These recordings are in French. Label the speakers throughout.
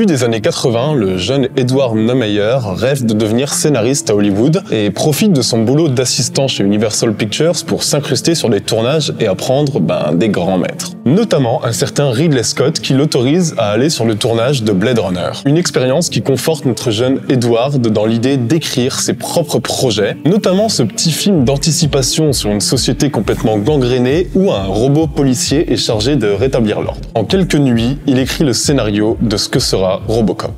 Speaker 1: début des années 80, le jeune Edward Neumeyer rêve de devenir scénariste à Hollywood et profite de son boulot d'assistant chez Universal Pictures pour s'incruster sur des tournages et apprendre des grands maîtres. Notamment un certain Ridley Scott qui l'autorise à aller sur le tournage de Blade Runner. Une expérience qui conforte notre jeune Edward dans l'idée d'écrire ses propres projets, notamment ce petit film d'anticipation sur une société complètement gangrénée où un robot policier est chargé de rétablir l'ordre. En quelques nuits, il écrit le scénario de ce que sera Robocop.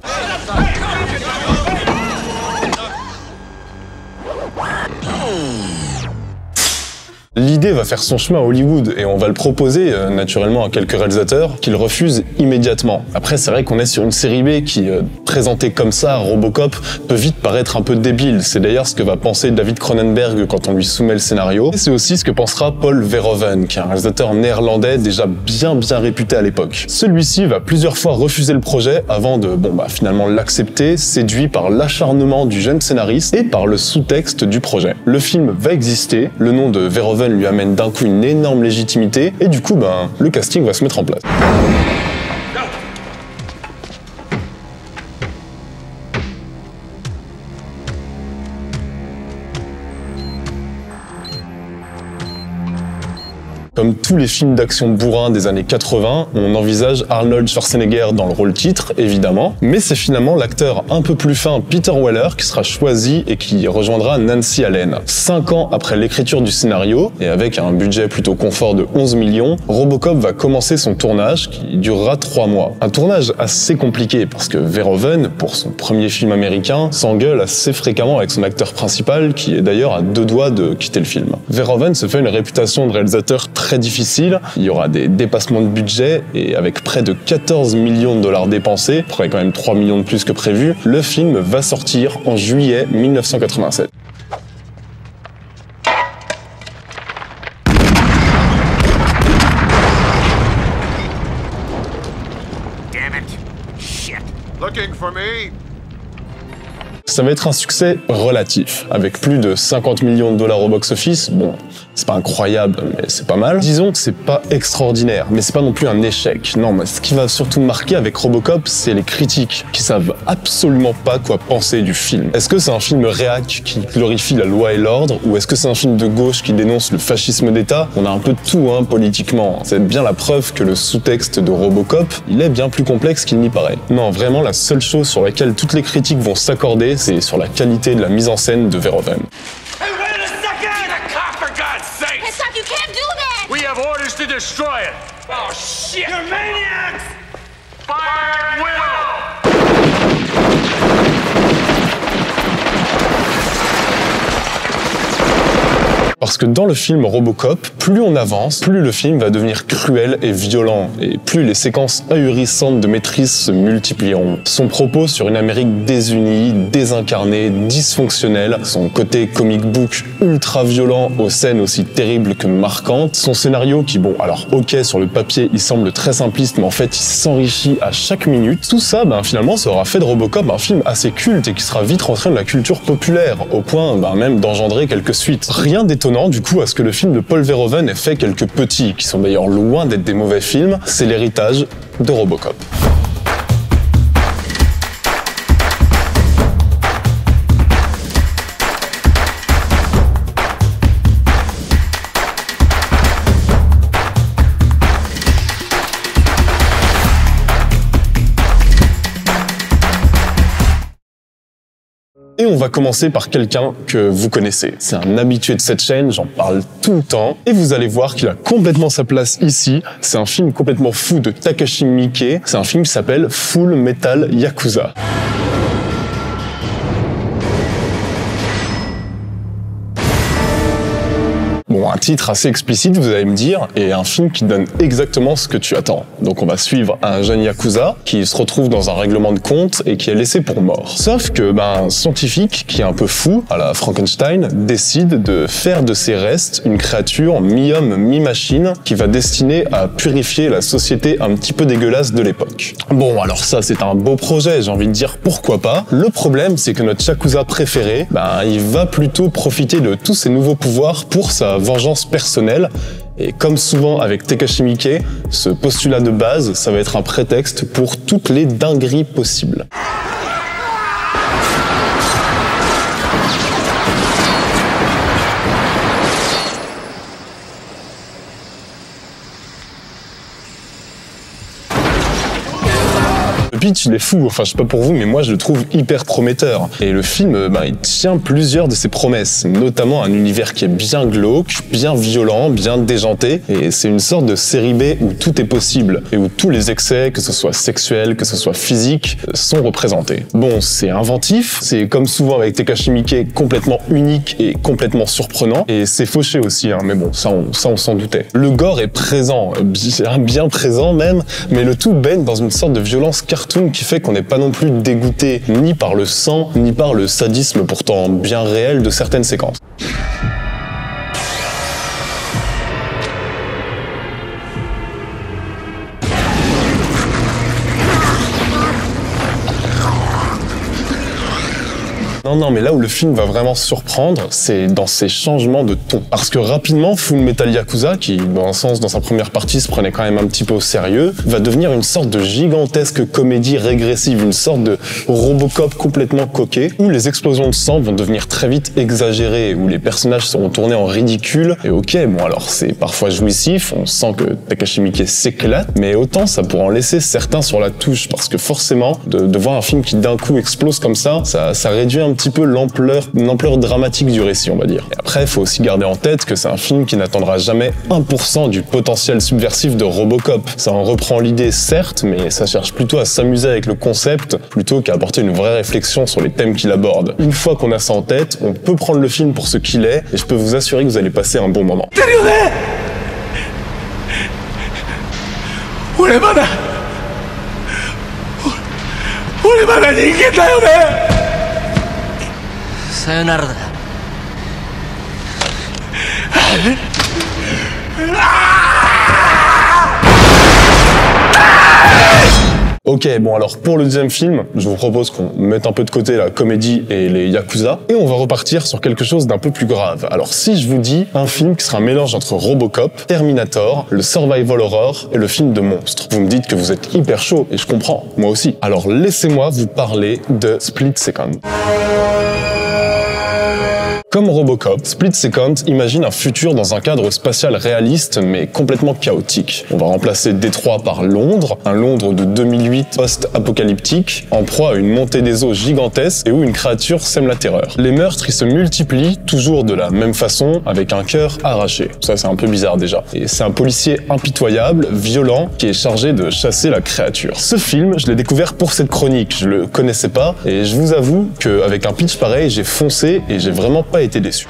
Speaker 1: L'idée va faire son chemin à Hollywood et on va le proposer naturellement à quelques réalisateurs qui le refusent immédiatement. Après, c'est vrai qu'on est sur une série B qui, présentée comme ça, Robocop, peut vite paraître un peu débile. C'est d'ailleurs ce que va penser David Cronenberg quand on lui soumet le scénario. Et c'est aussi ce que pensera Paul Verhoeven, qui est un réalisateur néerlandais déjà bien réputé à l'époque. Celui-ci va plusieurs fois refuser le projet avant de finalement l'accepter, séduit par l'acharnement du jeune scénariste et par le sous-texte du projet. Le film va exister, le nom de Verhoeven lui amène d'un coup une énorme légitimité et du coup le casting va se mettre en place. Comme tous les films d'action bourrins des années 80, on envisage Arnold Schwarzenegger dans le rôle titre, évidemment, mais c'est finalement l'acteur un peu plus fin Peter Weller qui sera choisi et qui rejoindra Nancy Allen. 5 ans après l'écriture du scénario, et avec un budget plutôt confort de 11 millions, Robocop va commencer son tournage qui durera 3 mois. Un tournage assez compliqué parce que Verhoeven, pour son premier film américain, s'engueule assez fréquemment avec son acteur principal qui est d'ailleurs à 2 doigts de quitter le film. Verhoeven se fait une réputation de réalisateur très difficile, il y aura des dépassements de budget et avec près de 14 millions de dollars dépensés, après quand même 3 millions de plus que prévu, le film va sortir en juillet 1987.
Speaker 2: Damn it. Shit. Looking for me.
Speaker 1: Ça va être un succès relatif, avec plus de 50 millions de dollars au box-office. Bon, c'est pas incroyable, mais c'est pas mal. Disons que c'est pas extraordinaire, mais c'est pas non plus un échec. Non, mais ce qui va surtout marquer avec Robocop, c'est les critiques, qui savent absolument pas quoi penser du film. Est-ce que c'est un film réac qui glorifie la loi et l'ordre, ou est-ce que c'est un film de gauche qui dénonce le fascisme d'État? On a un peu de tout, politiquement. C'est bien la preuve que le sous-texte de Robocop, il est bien plus complexe qu'il n'y paraît. Non, vraiment, la seule chose sur laquelle toutes les critiques vont s'accorder, c'est sur la qualité de la mise en scène de Verhoeven.
Speaker 2: Hey, wait a second! Get a cop, for God's sake!
Speaker 3: Hey, stop, you can't do that!
Speaker 2: We have orders to destroy it! Oh, shit! You're maniacs! Fire at will!
Speaker 1: Parce que dans le film Robocop, plus on avance, plus le film va devenir cruel et violent, et plus les séquences ahurissantes de maîtrise se multiplieront. Son propos sur une Amérique désunie, désincarnée, dysfonctionnelle, son côté comic book ultra violent aux scènes aussi terribles que marquantes, son scénario qui, sur le papier, il semble très simpliste, mais en fait, il s'enrichit à chaque minute. Tout ça, finalement, ça aura fait de Robocop un film assez culte et qui sera vite rentré dans la culture populaire, au point même d'engendrer quelques suites. Rien d'étonnant du coup à ce que le film de Paul Verhoeven ait fait quelques petits, qui sont d'ailleurs loin d'être des mauvais films, c'est l'héritage de Robocop. Et on va commencer par quelqu'un que vous connaissez. C'est un habitué de cette chaîne, j'en parle tout le temps. Et vous allez voir qu'il a complètement sa place ici. C'est un film complètement fou de Takashi Miike. C'est un film qui s'appelle Full Metal Yakuza. Bon, un titre assez explicite, vous allez me dire, et un film qui donne exactement ce que tu attends. Donc on va suivre un jeune Yakuza qui se retrouve dans un règlement de compte et qui est laissé pour mort. Sauf que un scientifique qui est un peu fou, à la Frankenstein, décide de faire de ses restes une créature mi-homme, mi-machine qui va destiner à purifier la société un petit peu dégueulasse de l'époque. Bon, alors ça c'est un beau projet, j'ai envie de dire pourquoi pas. Le problème c'est que notre Yakuza préféré, il va plutôt profiter de tous ses nouveaux pouvoirs pour sa vengeance personnelle Et comme souvent avec Takashi Miike, ce postulat de base, ça va être un prétexte pour toutes les dingueries possibles. Le pitch, il est fou, enfin je sais pas pour vous, mais moi je le trouve hyper prometteur. Et le film, il tient plusieurs de ses promesses, notamment un univers qui est bien glauque, bien violent, bien déjanté, et c'est une sorte de série B où tout est possible, et où tous les excès, que ce soit sexuel, que ce soit physique, sont représentés. Bon, c'est inventif, c'est comme souvent avec Takashi Miike, complètement unique et complètement surprenant, et c'est fauché aussi, hein, mais bon, ça on s'en doutait. Le gore est présent, bien présent même, mais le tout baigne dans une sorte de violence cartoon qui fait qu'on n'est pas non plus dégoûté ni par le sang, ni par le sadisme pourtant bien réel de certaines séquences. Non, mais là où le film va vraiment surprendre, c'est dans ses changements de ton. Parce que rapidement, Full Metal Yakuza, qui dans un sens, dans sa première partie, se prenait quand même un petit peu au sérieux, va devenir une sorte de gigantesque comédie régressive, une sorte de Robocop complètement coquet, où les explosions de sang vont devenir très vite exagérées, où les personnages seront tournés en ridicule. Et ok, bon alors c'est parfois jouissif, on sent que Takashi Miike s'éclate, mais autant ça pourrait en laisser certains sur la touche, parce que forcément, de voir un film qui d'un coup explose comme ça réduit un petit peu l'ampleur dramatique du récit, on va dire. Et après, il faut aussi garder en tête que c'est un film qui n'attendra jamais 1% du potentiel subversif de Robocop. Ça en reprend l'idée, certes, mais ça cherche plutôt à s'amuser avec le concept plutôt qu'à apporter une vraie réflexion sur les thèmes qu'il aborde. Une fois qu'on a ça en tête, on peut prendre le film pour ce qu'il est, et je peux vous assurer que vous allez passer un bon moment.
Speaker 3: Sayonara.
Speaker 1: Ok, bon alors pour le deuxième film, je vous propose qu'on mette un peu de côté la comédie et les Yakuza, et on va repartir sur quelque chose d'un peu plus grave. Alors si je vous dis un film qui sera un mélange entre Robocop, Terminator, le survival horror et le film de monstres, vous me dites que vous êtes hyper chaud, et je comprends, moi aussi. Alors laissez-moi vous parler de Split Second. Comme Robocop, Split Second imagine un futur dans un cadre spatial réaliste mais complètement chaotique. On va remplacer Détroit par Londres, un Londres de 2008 post-apocalyptique, en proie à une montée des eaux gigantesque et où une créature sème la terreur. Les meurtres ils se multiplient, toujours de la même façon, avec un cœur arraché. Ça c'est un peu bizarre déjà. Et c'est un policier impitoyable, violent, qui est chargé de chasser la créature. Ce film, je l'ai découvert pour cette chronique, je le connaissais pas, et je vous avoue qu'avec un pitch pareil, j'ai foncé et j'ai vraiment pas été déçu.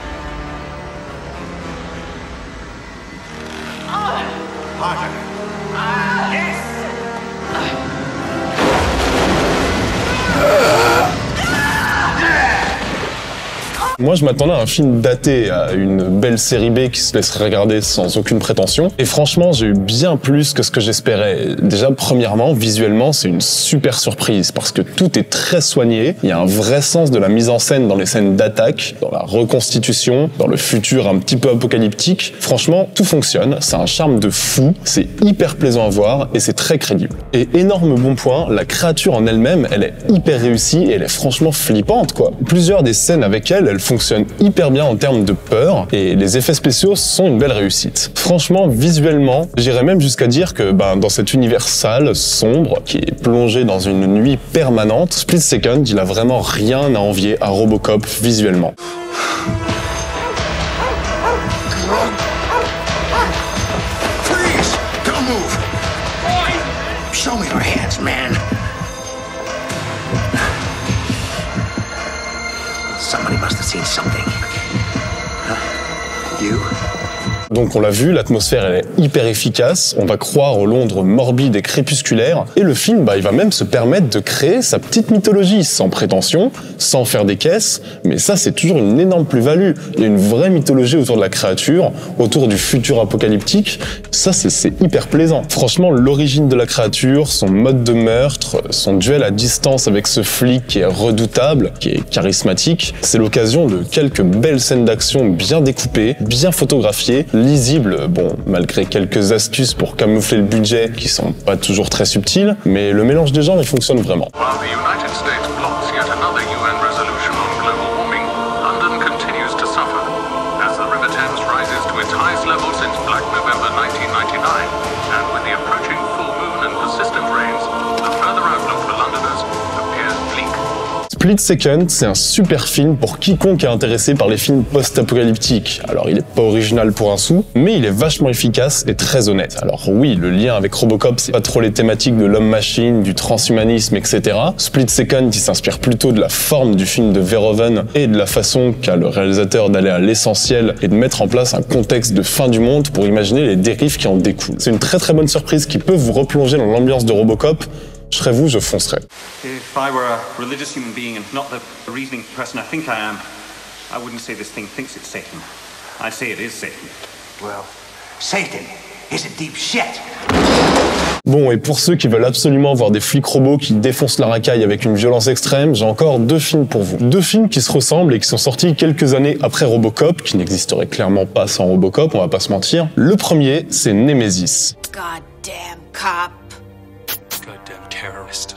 Speaker 1: Moi, je m'attendais à un film daté, à une belle série B qui se laisserait regarder sans aucune prétention. Et franchement, j'ai eu bien plus que ce que j'espérais. Déjà, premièrement, visuellement, c'est une super surprise parce que tout est très soigné. Il y a un vrai sens de la mise en scène dans les scènes d'attaque, dans la reconstitution, dans le futur un petit peu apocalyptique. Franchement, tout fonctionne. C'est un charme de fou. C'est hyper plaisant à voir et c'est très crédible. Et énorme bon point, la créature en elle-même, elle est hyper réussie et elle est franchement flippante, quoi. Plusieurs des scènes avec elle fonctionne hyper bien en termes de peur et les effets spéciaux sont une belle réussite. Franchement, visuellement, j'irais même jusqu'à dire que dans cet univers sale, sombre, qui est plongé dans une nuit permanente, Split Second, il a vraiment rien à envier à Robocop visuellement.
Speaker 4: Please, don't move. Show me your hands, man. Somebody must have seen something. Huh? You?
Speaker 1: Donc on l'a vu, l'atmosphère elle est hyper efficace, on va croire au Londres morbide et crépusculaire, et le film il va même se permettre de créer sa petite mythologie, sans prétention, sans faire des caisses, mais ça c'est toujours une énorme plus-value. Il y a une vraie mythologie autour de la créature, autour du futur apocalyptique, ça c'est hyper plaisant. Franchement, l'origine de la créature, son mode de meurtre, son duel à distance avec ce flic qui est redoutable, qui est charismatique, c'est l'occasion de quelques belles scènes d'action bien découpées, bien photographiées, lisible, bon, malgré quelques astuces pour camoufler le budget qui sont pas toujours très subtiles, mais le mélange des genres, il fonctionne vraiment.
Speaker 5: While the United States blocks yet another UN resolution on global warming, London continues to suffer as the River Thames rises to its highest level since Black November 1999, and with the approaching full moon and persistent rains, the further outlook for Londoners appears bleak.
Speaker 1: Split Second, c'est un super film pour quiconque est intéressé par les films post-apocalyptiques. Alors il est pas original pour un sou, mais il est vachement efficace et très honnête. Alors oui, le lien avec Robocop, c'est pas trop les thématiques de l'homme-machine, du transhumanisme, etc. Split Second, il s'inspire plutôt de la forme du film de Verhoeven et de la façon qu'a le réalisateur d'aller à l'essentiel et de mettre en place un contexte de fin du monde pour imaginer les dérives qui en découlent. C'est une très très bonne surprise qui peut vous replonger dans l'ambiance de Robocop. Je serais vous, je foncerais.
Speaker 6: If I were a religious human being and not the reasoning person I think I am, I wouldn't say this thing thinks it's Satan. I'd say it is Satan.
Speaker 4: Well, Satan is a deep shit.
Speaker 1: Bon, et pour ceux qui veulent absolument voir des flics robots qui défoncent la racaille avec une violence extrême, j'ai encore 2 films pour vous. 2 films qui se ressemblent et qui sont sortis quelques années après Robocop, qui n'existerait clairement pas sans Robocop, on va pas se mentir. Le premier, c'est Nemesis.
Speaker 7: Goddamn cop.
Speaker 2: Goddamn terrorist.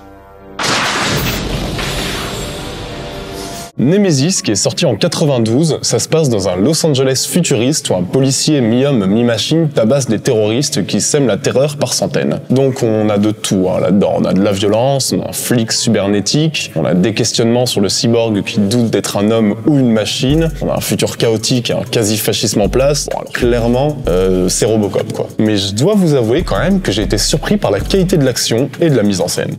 Speaker 1: Nemesis, qui est sorti en 92, ça se passe dans un Los Angeles futuriste où un policier mi-homme, mi-machine tabasse des terroristes qui sèment la terreur par centaines. Donc on a de tout là-dedans. On a de la violence, on a un flic cybernétique, on a des questionnements sur le cyborg qui doute d'être un homme ou une machine, on a un futur chaotique et un quasi-fascisme en place. Bon, alors clairement, c'est Robocop quoi. Mais je dois vous avouer quand même que j'ai été surpris par la qualité de l'action et de la mise en scène.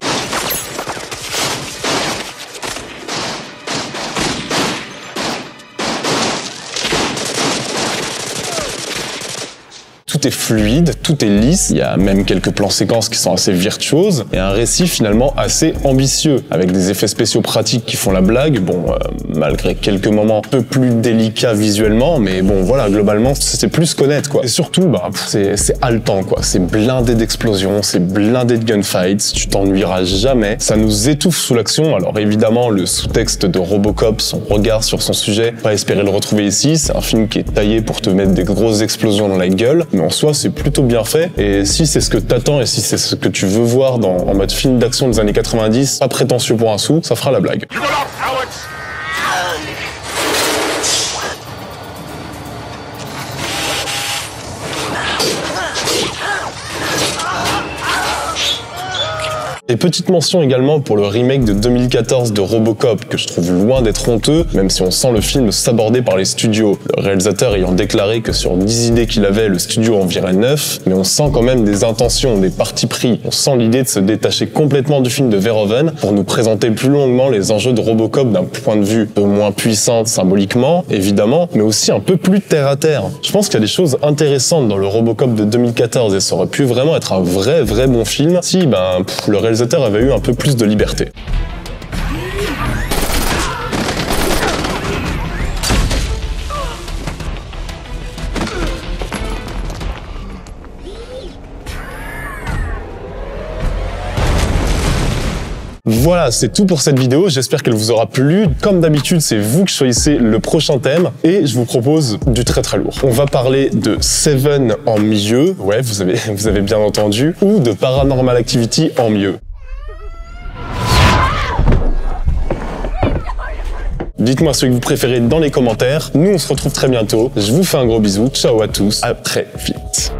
Speaker 1: Tout est fluide, tout est lisse, il y a même quelques plans séquences qui sont assez virtuoses, et un récit finalement assez ambitieux, avec des effets spéciaux pratiques qui font la blague, bon, malgré quelques moments un peu plus délicats visuellement, mais bon voilà, globalement c'est plus qu'honnête quoi. Et surtout, c'est haletant quoi, c'est blindé d'explosions, c'est blindé de gunfights, tu t'ennuieras jamais, ça nous étouffe sous l'action, alors évidemment le sous-texte de Robocop, son regard sur son sujet, pas espérer le retrouver ici, c'est un film qui est taillé pour te mettre des grosses explosions dans la gueule, mais en soi c'est plutôt bien fait, et si c'est ce que t'attends et si c'est ce que tu veux voir en mode film d'action des années 90, pas prétentieux pour un sou, ça fera la blague. Et petite mention également pour le remake de 2014 de Robocop, que je trouve loin d'être honteux, même si on sent le film sabordé par les studios. Le réalisateur ayant déclaré que sur 10 idées qu'il avait, le studio en virait 9, mais on sent quand même des intentions, des partis pris. On sent l'idée de se détacher complètement du film de Verhoeven pour nous présenter plus longuement les enjeux de Robocop d'un point de vue un peu moins puissant symboliquement, évidemment, mais aussi un peu plus terre à terre. Je pense qu'il y a des choses intéressantes dans le Robocop de 2014 et ça aurait pu vraiment être un vrai bon film si le réalisateur avait eu un peu plus de liberté. Voilà, c'est tout pour cette vidéo, j'espère qu'elle vous aura plu. Comme d'habitude, c'est vous qui choisissez le prochain thème et je vous propose du très lourd. On va parler de Seven en mieux, ouais, vous avez bien entendu, ou de Paranormal Activity en mieux. Dites-moi ce que vous préférez dans les commentaires. Nous, on se retrouve très bientôt. Je vous fais un gros bisou. Ciao à tous. À très vite.